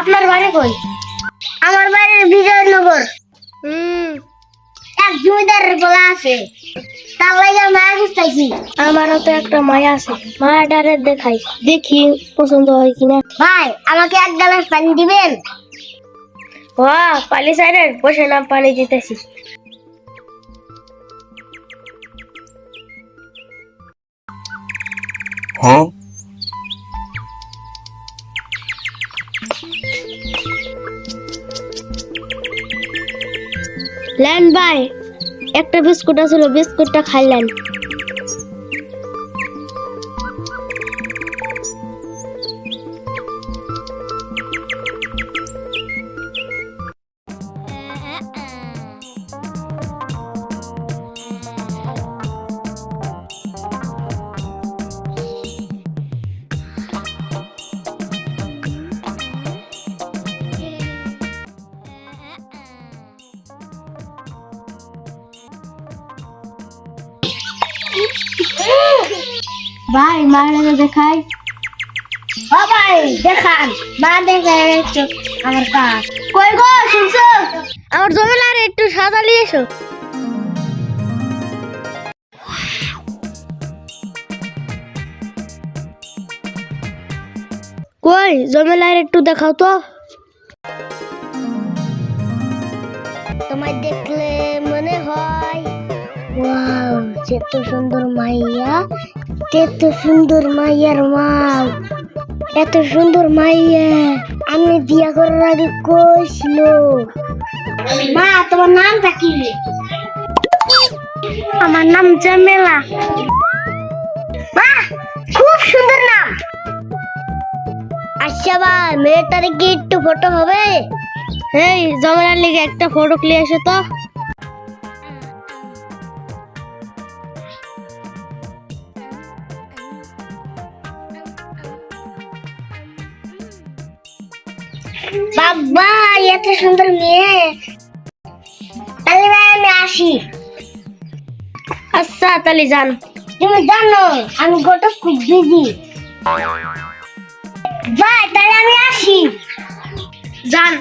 আপনার বাড়ি কই? আমার বাড়ির বিজয়নগর। এক জমিদারের বলা আছে, তার লাগে মায়া খুঁজতেছি। আমারও তো একটা মায়া আছে, মায়াটারে দেখাই, দেখি পছন্দ হয় কিনা। ভাই, আমাকে এক গ্লাস পানি দিবেন? বাহ, পালি সাইডের বসে না, পানি দিতেছি। Huh? লেন ভাই, একটা বিস্কুট আছিল, বিস্কুটটা খাইলেন। ভাই, মায়ের দেখাই। ও ভাই, দেখান। মা দেখে একটু আমার কাজ। কই গো, শুনছো? আমার জমিলার একটু সাদা নিয়ে এসো। কই, জমিলার একটু দেখাও তো। তোমায় দেখলে মনে হয়, ওয়াও, এত সুন্দর মাইয়া, এত সুন্দর মাইয়ার মা, এত সুন্দর মাইয়া আমি বিয়া করার আগে কইছিল। মা, তোমার নামটা কি? আমার নাম জামেলা। মা, খুব সুন্দর নাম। আচ্ছা ভাই, মেয়েটার কি একটু ফটো হবে? এই জমিলার লিগে একটা ফটো ক্লিক এসো তো। বাবা, এত সুন্দর মেয়ে। তাহলে ভাই আমি আসি। আচ্ছা, তাহলে যান। তুমি জানো আমি গোটা খুব বিজি। ভাই, তাহলে আমি আসি। যান।